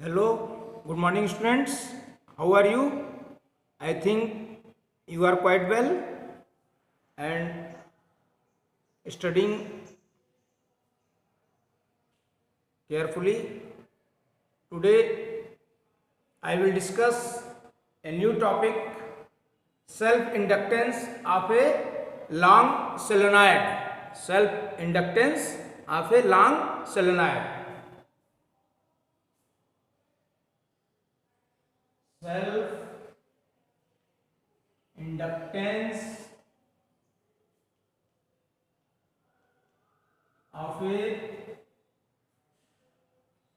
Hello, good morning, students. How are you? I think you are quite well and studying carefully. Today, I will discuss a new topic, self inductance of a long solenoid. Self inductance of a long solenoid. Self inductance of a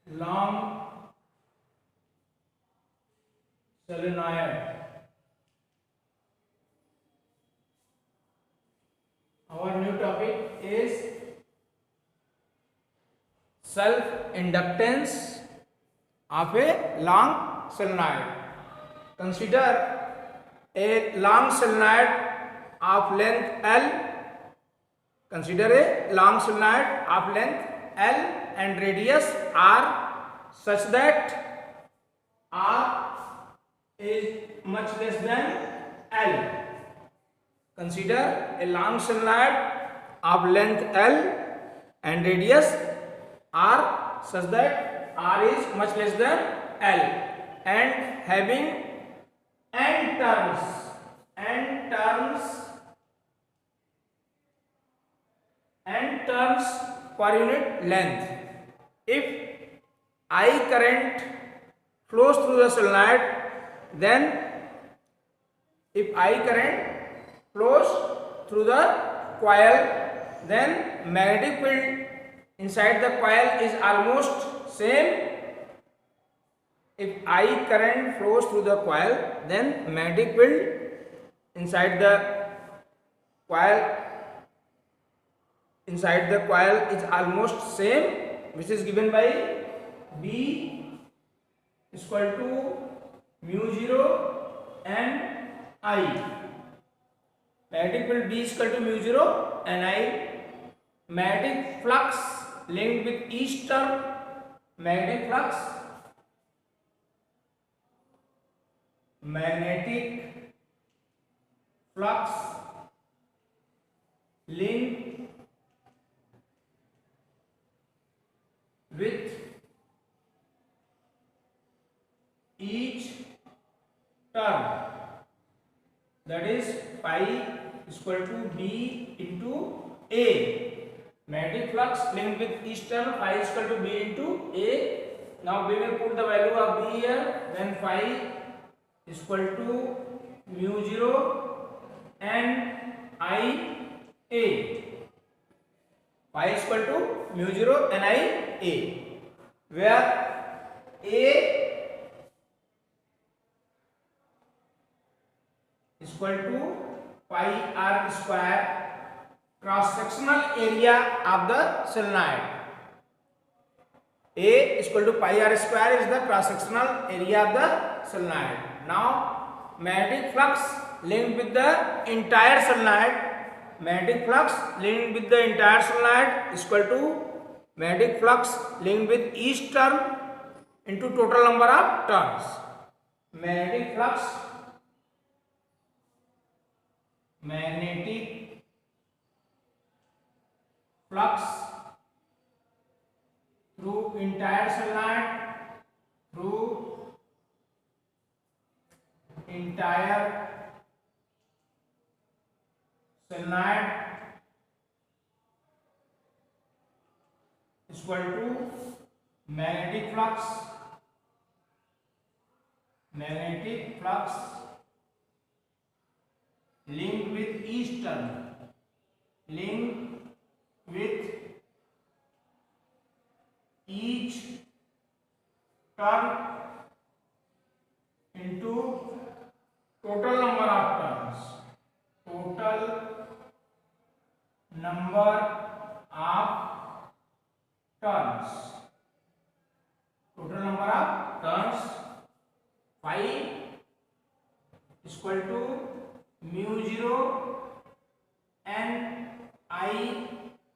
long solenoid. Our new topic is self-inductance of a long solenoid. Consider a long solenoid of length L. Consider a long solenoid of length L and radius R such that R is much less than L. Consider a long solenoid of length L and radius R such that R is much less than L and having n turns per unit length. If I current flows through the solenoid, then if I current flows through the coil, then magnetic field inside the coil is almost same. If I current flows through the coil, then magnetic field inside the coil is almost same, which is given by B is equal to mu 0 and I. Magnetic field B is equal to mu 0 and I. Magnetic flux linked with each term. Magnetic flux linked with each term, that is phi is equal to B into A. Magnetic flux linked with each term, phi is equal to B into A. Now we will put the value of B here, then phi is equal to mu 0 and I A. Phi is equal to mu 0 and I A, where A is equal to pi r square, cross sectional area of the solenoid. A is equal to pi r square is the cross sectional area of the solenoid. Now magnetic flux linked with the entire solenoid. Magnetic flux linked with the entire solenoid is equal to magnetic flux linked with each term into total number of turns. Magnetic flux through entire solenoid is equal to magnetic flux linked with each term, into total number of turns. Phi is equal to mu 0 and I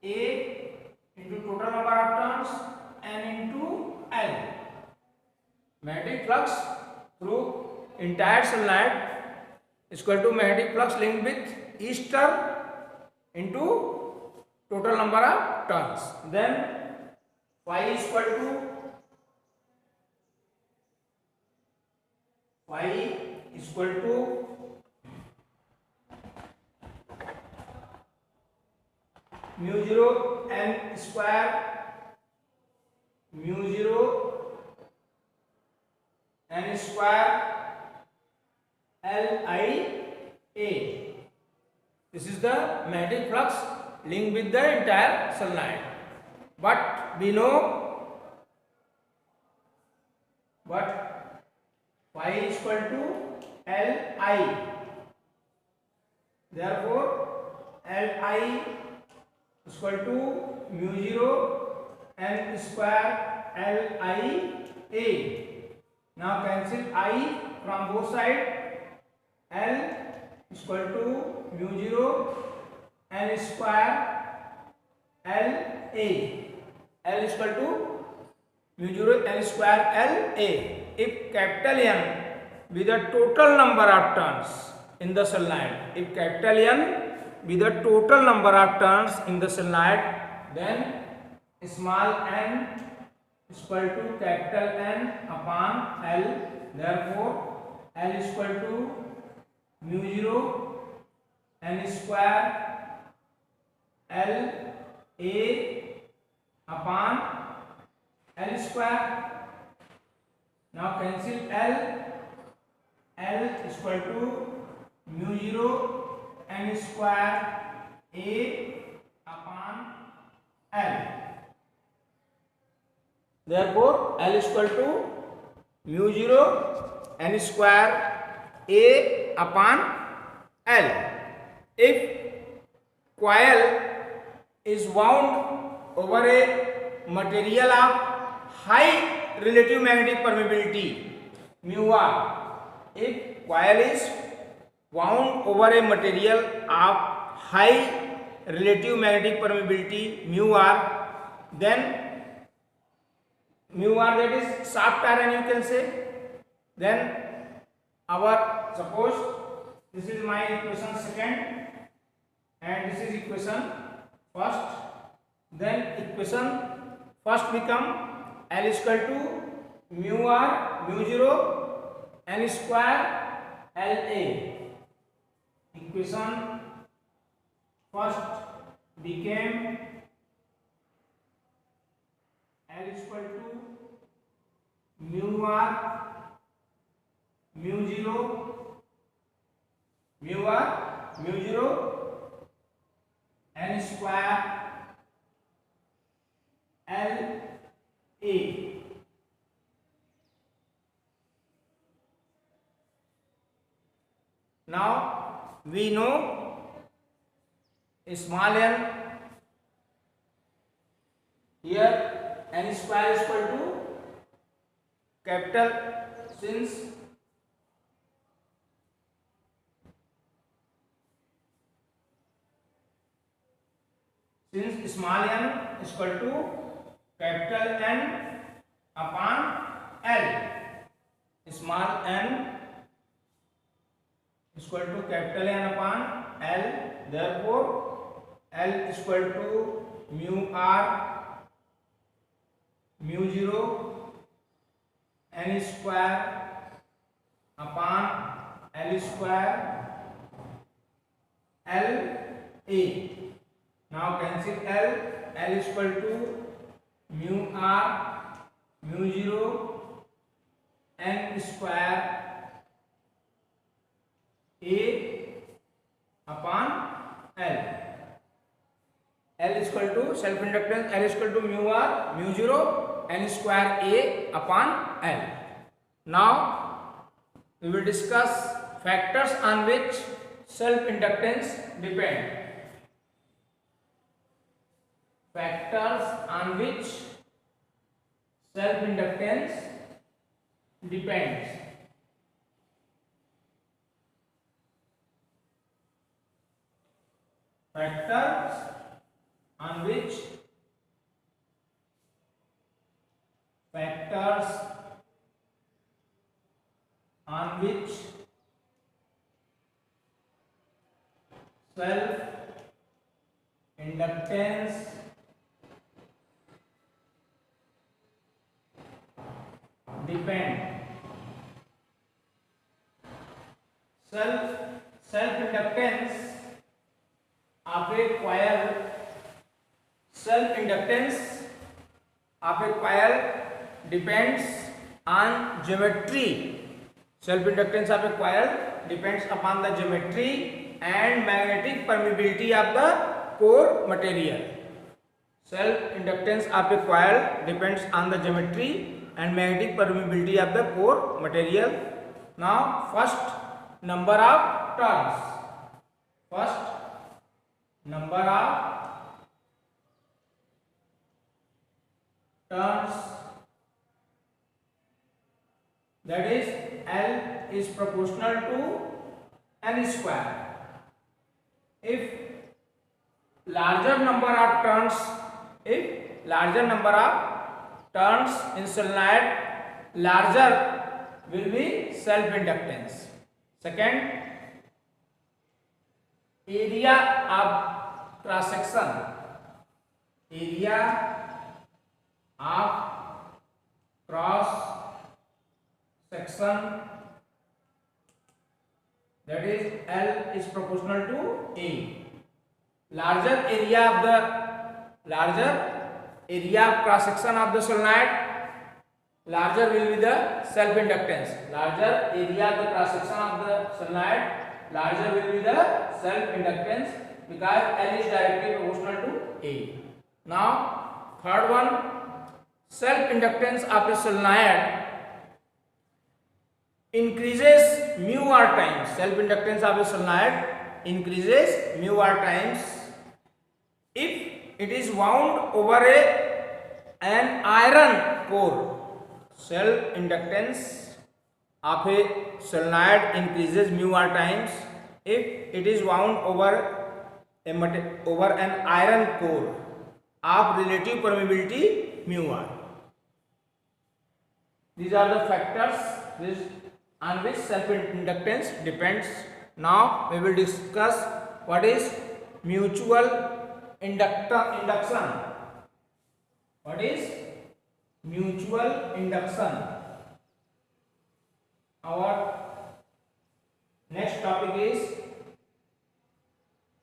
A into total number of turns and into L. flux through entire solenoid is equal to magnetic flux linked with each turn into total number of turns. Then phi is equal to mu 0 n square mu 0 n square L I A. This is the magnetic flux linked with the entire solenoid. But we know what phi is equal to L I. Therefore L I is equal to mu 0 n square L I A. Now cancel I from both sides. L is equal to mu 0 n square L A. L is equal to mu 0 n square L A. If capital N be the total number of turns in the solenoid, if capital N be the total number of turns in the solenoid, then small n is equal to capital N upon L. Therefore L is equal to mu 0 n square L A upon L square. Now cancel L. L is equal to mu 0 n square A upon L. Therefore L is equal to mu 0 n square A upon L. If coil is wound over a material of high relative magnetic permeability mu r, if coil is wound over a material of high relative magnetic permeability mu r, then mu r, that is shaft iron you can say, then our, suppose this is my equation second and this is equation first, then equation first become L is equal to mu r mu 0 n square L A. Equation first became L is equal to mu r mu 0 mu r mu 0 n square L A. Now we know small n, here n square is equal to capital, since small n is equal to capital N upon L. Small n is equal to capital N upon L. Therefore L is equal to mu r mu 0 n square upon L square L A. Now cancel L. L is equal to mu r mu 0 n square A upon L. L is equal to self inductance. L is equal to mu r mu 0 n square A upon L. Now we will discuss factors on which self inductance depend. Factors on which self inductance depends. Factors on which which self inductance depend self inductance of a coil depends on geometry. Self inductance of a coil depends upon the geometry and magnetic permeability of the core material. Self inductance of a coil depends on the geometry and magnetic permeability of the core material. Now first number of turns. That is L is proportional to n square. If larger number of turns in solenoid, larger will be self inductance. Second, area of cross section. That is L is proportional to A. Larger area of cross section of the solenoid, larger will be the self inductance. Larger area of the cross section of the solenoid, larger will be the self inductance because L is directly proportional to A. Now third one, self inductance of a solenoid increases mu r times. Self inductance of a solenoid increases mu r times if it is wound over an iron core. Self inductance of a solenoid increases mu r times if it is wound over an iron core of relative permeability mu r. These are the factors on which self inductance depends. Now we will discuss what is mutual induction. What is mutual induction? Our next topic is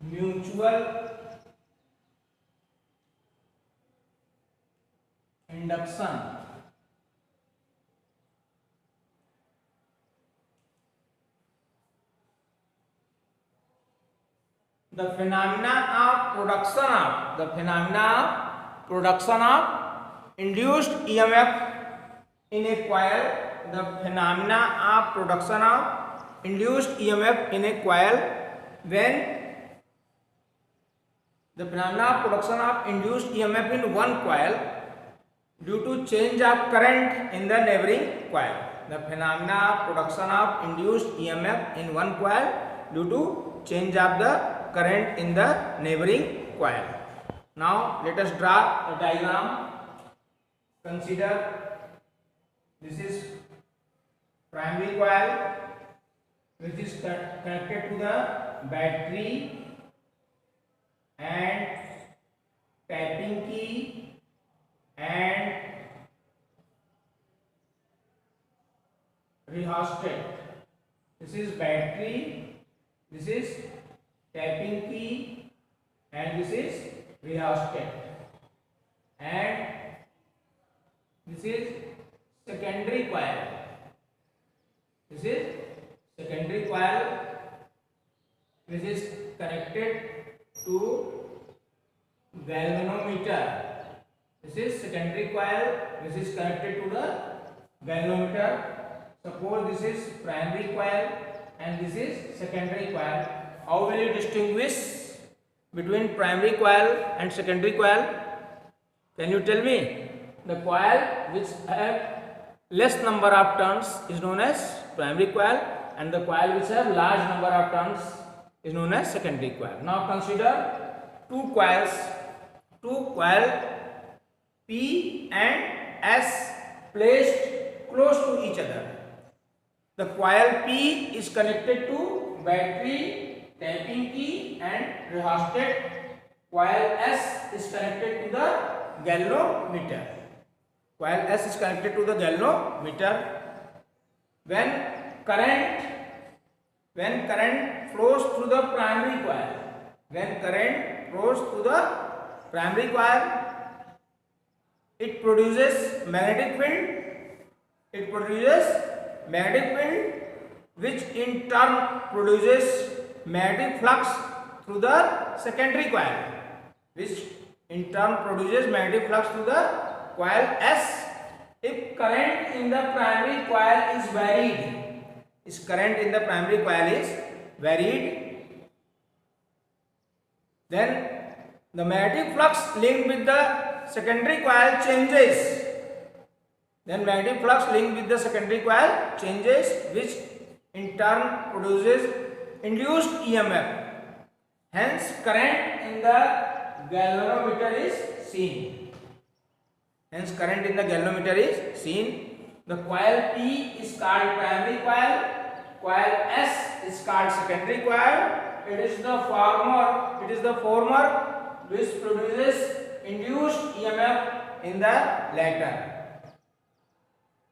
mutual induction. The phenomena of production of induced EMF in a coil. The phenomena of production of induced EMF in a coil when the phenomena of production of induced EMF in one coil due to change of current in the neighboring coil. The phenomena of production of induced EMF in one coil due to change of the current in the neighboring coil. Now let us draw a diagram. Consider this is primary coil which is connected to the battery and tapping key and rheostat. This is battery, this is tapping key and this is rheostat, and this is secondary coil. This is secondary coil which is connected to galvanometer. This is secondary coil which is connected to the galvanometer. Suppose this is primary coil and this is secondary coil. How will you distinguish between primary coil and secondary coil? Can you tell me? The coil which have less number of turns is known as primary coil, and the coil which have large number of turns is known as secondary coil. Now consider two coil P and S placed close to each other. The coil P is connected to battery, tapping key and rheostat. Coil S is connected to the galvanometer. Coil S is connected to the galvanometer. When current flows through the primary coil, it produces magnetic field, which in turn produces magnetic flux through the secondary coil, S. If current in the primary coil is varied, then the magnetic flux linked with the secondary coil changes. Which in turn produces induced EMF. Hence, current in the galvanometer is seen. The coil P is called primary coil. Coil S is called secondary coil. It is the former which produces induced EMF in the latter.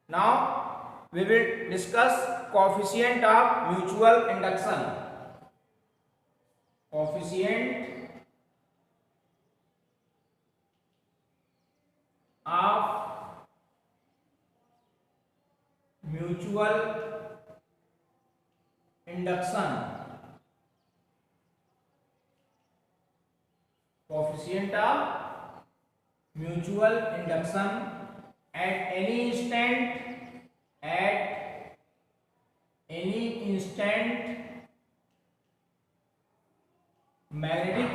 Now we will discuss coefficient of mutual induction. Coefficient of mutual induction. Coefficient of mutual induction at any instant magnetic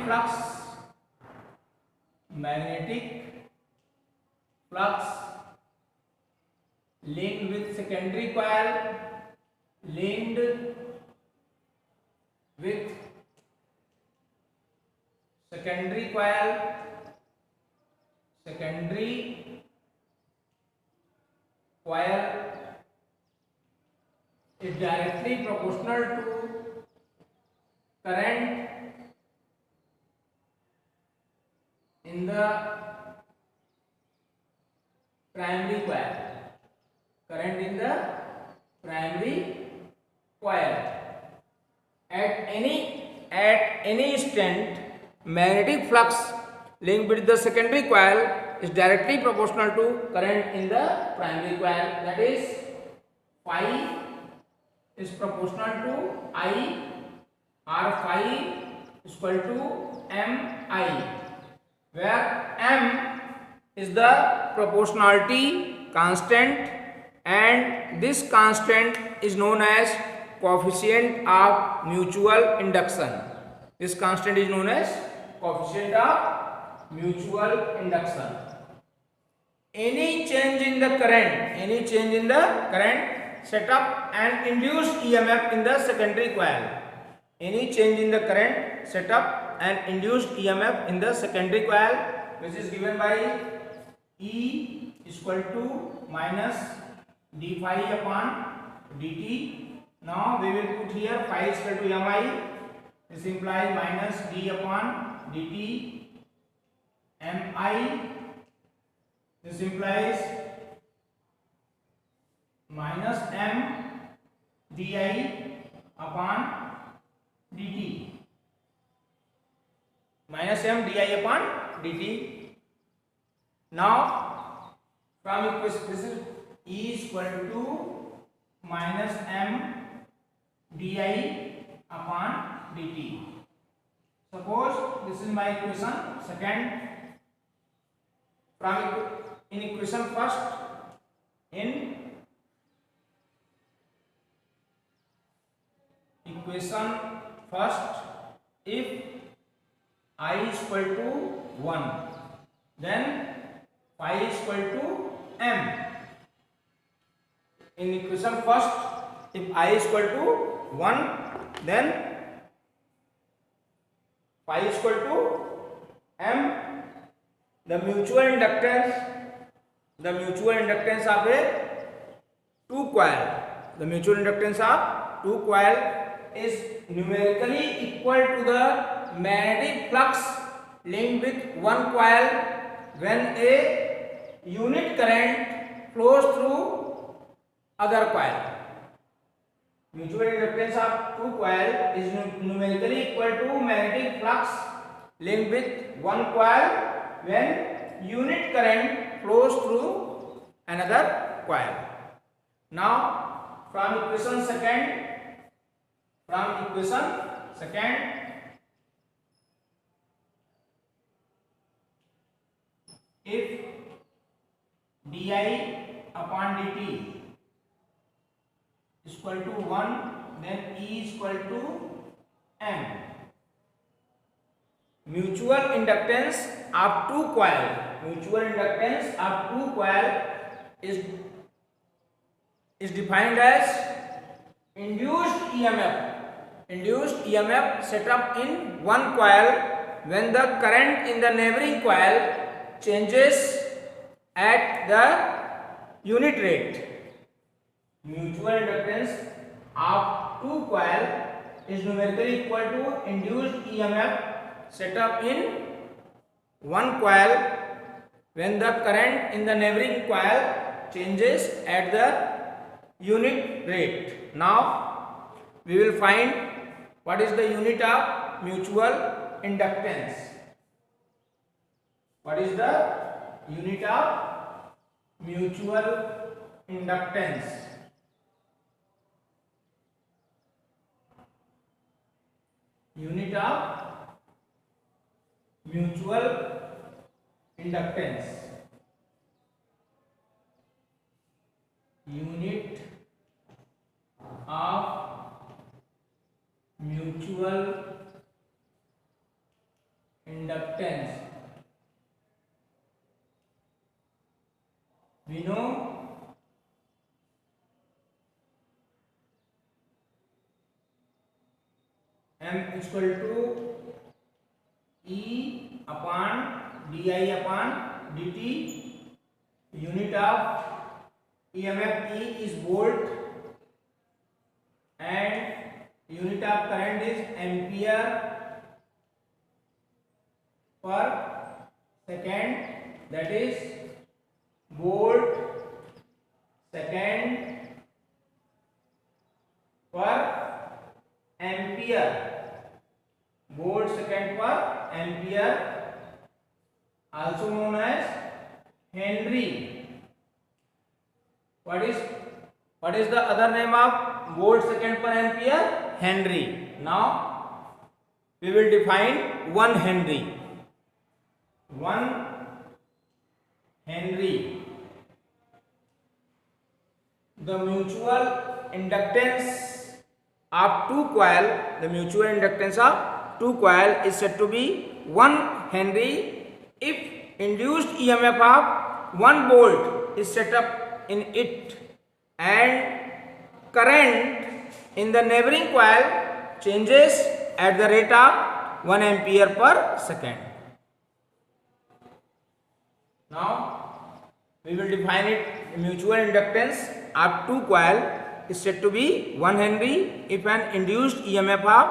flux linked with secondary coil is directly proportional to current in the primary coil. At any instant, magnetic flux linked with the secondary coil is directly proportional to current in the primary coil. That is, phi is proportional to I, or phi is equal to Mi, where M is the proportionality constant, and this constant is known as coefficient of mutual induction. Any change in the current set up an induced EMF in the secondary coil. Which is given by E is equal to minus d phi upon dt. Now we will put here phi is equal to Mi. This implies minus d upon dt Mi. This implies minus m di upon dt. Now from equation, this is E is equal to minus m di upon dt. Suppose this is my equation second. In equation first, if I is equal to 1, then phi is equal to m. In equation first, if I is equal to 1, then phi is equal to m. The mutual inductance of a two coil. the mutual inductance of two coil is numerically equal to the magnetic flux linked with one coil when a unit current flows through other coil. Mutual inductance of two coil is numerically equal to magnetic flux linked with one coil when unit current flows through another coil. Now from equation second, if di upon dt is equal to 1, then E is equal to M. Mutual inductance of two coil is defined as induced EMF set up in one coil when the current in the neighboring coil changes at the unit rate. Mutual inductance of two coil is numerically equal to induced EMF set up in one coil when the current in the neighboring coil changes at the unit rate. Now we will find what is the unit of mutual inductance. What is the unit of mutual inductance? Unit of mutual inductance. Unit of mutual inductance. We know M is equal to E upon di upon dt. Unit of EMF E is volt and unit of current is ampere per second, that is volt second per ampere. Volt second per ampere, also known as Henry. What is the other name of volt second per ampere? Henry. Now we will define 1 Henry. 1 Henry. The mutual inductance of two coil, is said to be 1 Henry if induced EMF of 1 volt is set up in it and current in the neighboring coil changes at the rate of 1 ampere per second. Now we will define it. Mutual inductance of two coil is said to be 1 Henry if an induced EMF of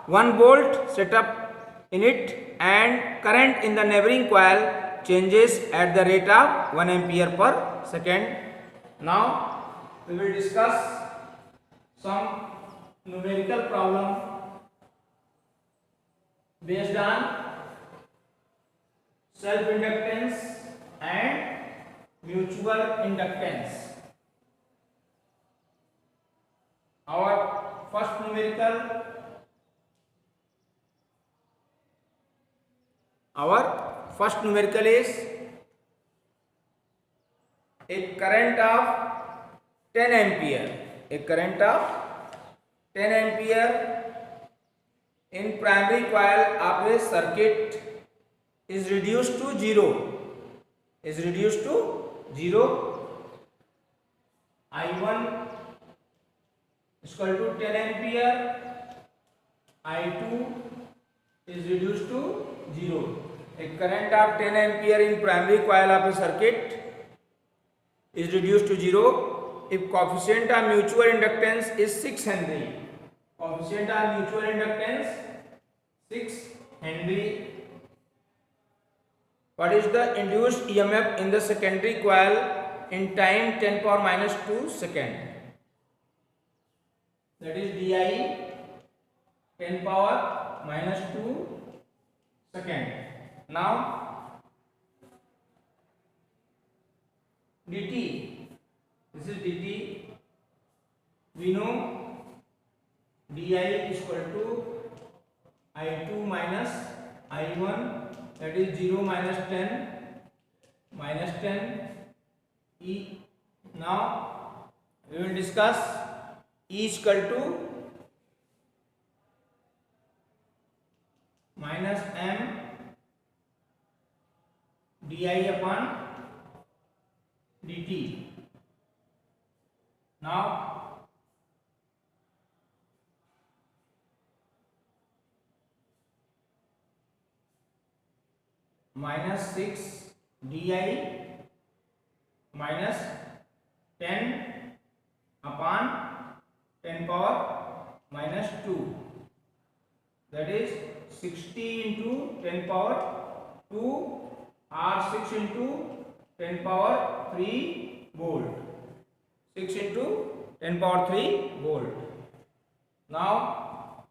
1 volt set up in it and current in the neighboring coil changes at the rate of 1 ampere per second. Now we will discuss some numerical problem based on self-inductance and mutual inductance. Our first numerical is a current of 10 ampere. A current of 10 ampere in primary coil of a circuit is reduced to 0. I1 is equal to 10 ampere. I2 is reduced to 0. A current of 10 ampere in primary coil of a circuit is reduced to 0 if coefficient of mutual inductance is 6 Henry, coefficient of mutual inductance 6 Henry, what is the induced EMF in the secondary coil in time 10 power minus 2 second? That is di 10 power minus 2 second. Now dt, this is dt, we know di is equal to I2 minus I1, that is 0 minus 10 E. Now we will discuss E is equal to minus M di upon dt. Now minus 6 di minus 10 upon 10 power minus 2, that is 60 into 10 power 2 or 6 into 10 power 3 volt, 6 into 10 power 3 volt. Now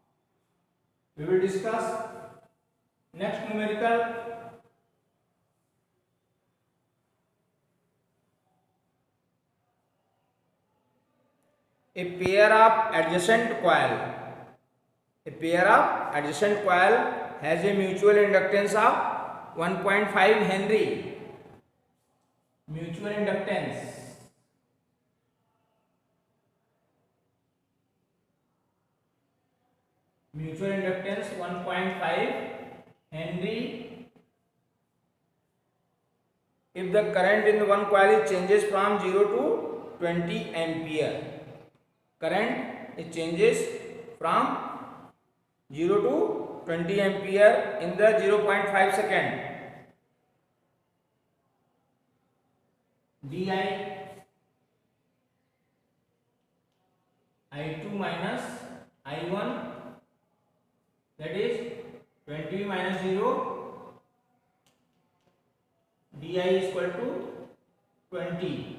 we will discuss next numerical. A pair of adjacent coil has a mutual inductance of 1.5 Henry. Mutual inductance mutual inductance 1.5 Henry. If the current in one coil changes from 0 to 20 ampere, current it changes from 0 to 20 ampere in the 0.5 second, di I2 minus I1, that is 20 minus 0, di is equal to 20.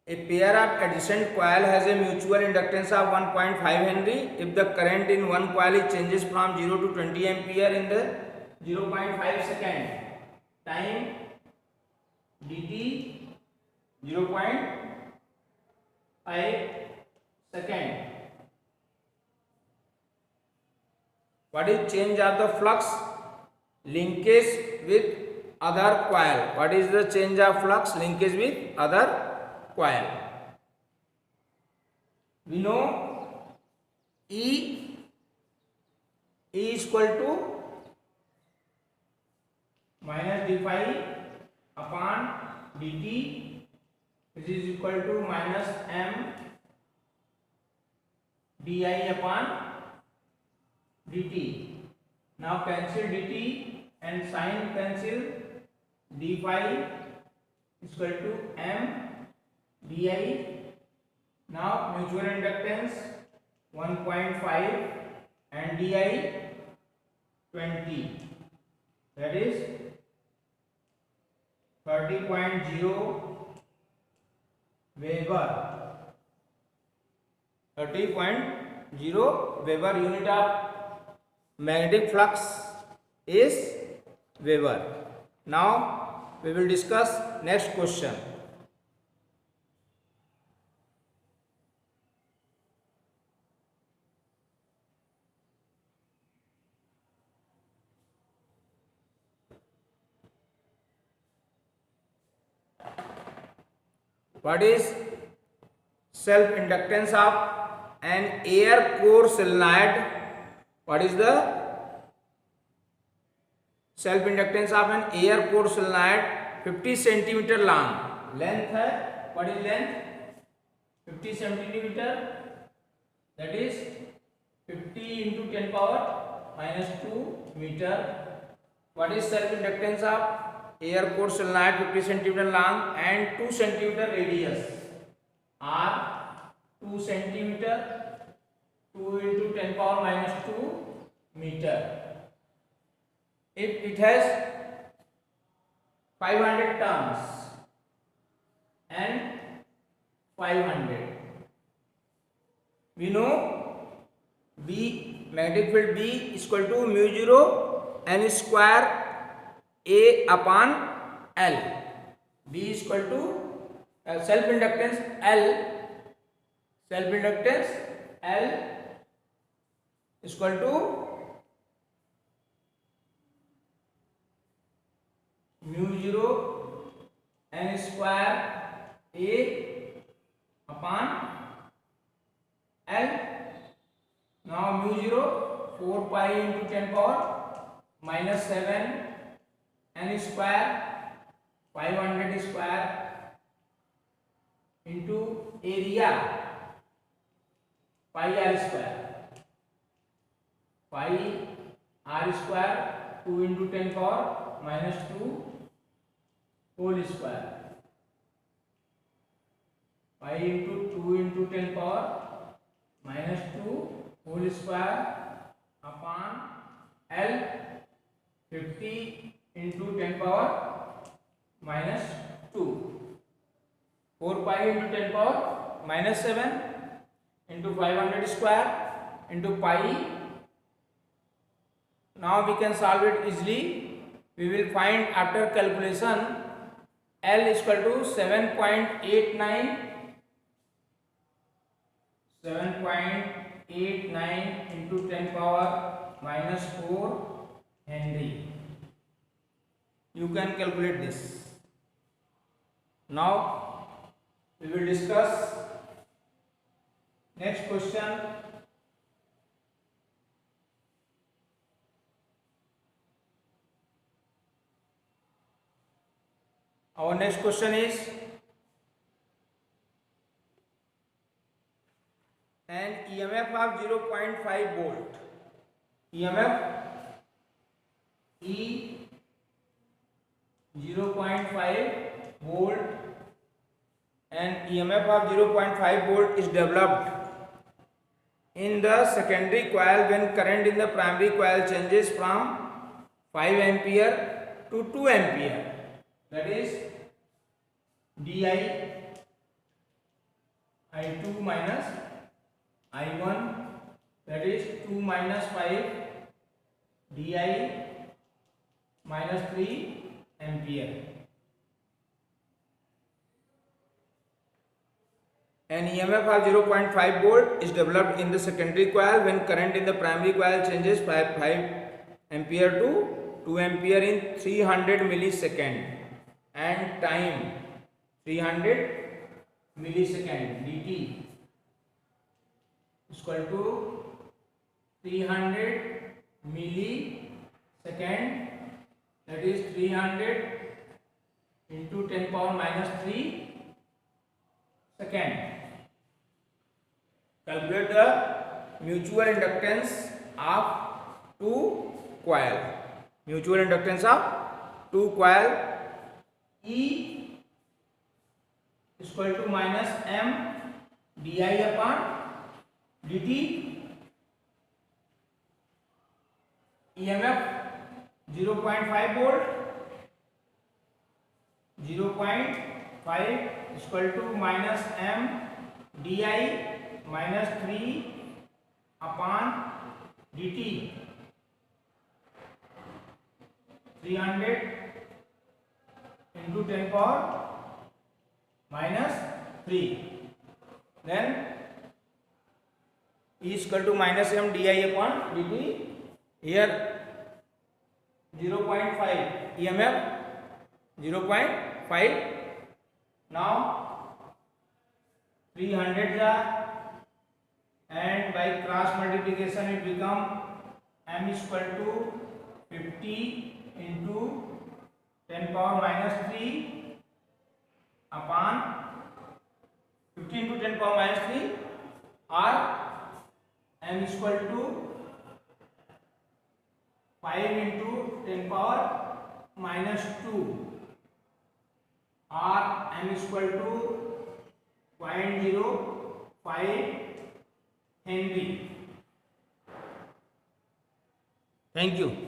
A pair of adjacent coil has a mutual inductance of 1.5 Henry. If the current in one coil changes from 0 to 20 ampere in the 0.5 second, time dt 0.5 second. What is change of the flux linkage with other coil? What is the change of flux linkage with other coil? We know E is equal to minus d phi upon dt, which is equal to minus M di upon dt. Now cancel dt and sin cancel, d phi is equal to M di. Now mutual inductance 1.5 and di 20, that is 30.0 Weber. 30.0 Weber. Unit of magnetic flux is Weber. Now we will discuss next question. What is self inductance of an air core solenoid? What is the self inductance of an air core solenoid? 50 centimeter long length है. What is length? 50 centimeter, that is 50 into 10 power minus 2 meter. What is self inductance of air core solenoid 50 centimeter long and 2 centimeter radius are 2 centimeter, 2 into 10 power minus 2 meter. If it has 500 turns and 500, we know B, magnetic field B is equal to mu 0 n square A upon L. B is equal to self inductance L is equal to mu 0 n square A upon L. Now mu 0 4 pi into 10 power minus 7 n square 500 square into area pi r square 2 into 10 power minus 2 whole square 5 into 2 into 10 power minus 2 whole square upon L 50 into 10 power minus 2 4 pi into 10 power minus 7 into 500 square into pi. Now we can solve it easily. We will find after calculation L is equal to 7.89 into 10 power minus 4 Henry. You can calculate this. Now we will discuss next question. Our next question is an EMF of 0.5 volt. EMF E 0.5 volt and EMF of 0.5 volt is developed in the secondary coil when current in the primary coil changes from 5 ampere to 2 ampere. That is DI I2 minus I1, that is 2 minus 5 DI minus 3 ampere. An EMF of 0.5 volt is developed in the secondary coil when current in the primary coil changes 5 ampere to 2 ampere in 300 millisecond and time 300 millisecond dt is equal to 300 millisecond, that is 300 into 10 power minus 3 second. Calculate the mutual inductance of two coil. Mutual inductance of two coil E is equal to minus M di upon dt. EMF 0.5 volt, 0.5 is equal to minus M di minus 3 upon dt. 300 into 10 power minus 3. Then E is equal to minus M di upon dt. Here 0.5 EMF 0.5. Now 300 and by cross multiplication it become M is equal to 50 into 10 power minus 3 upon 50 into 10 power minus 3 or M is equal to 5 into 10 power -2 or m equal to 0.05 Henry. Thank you.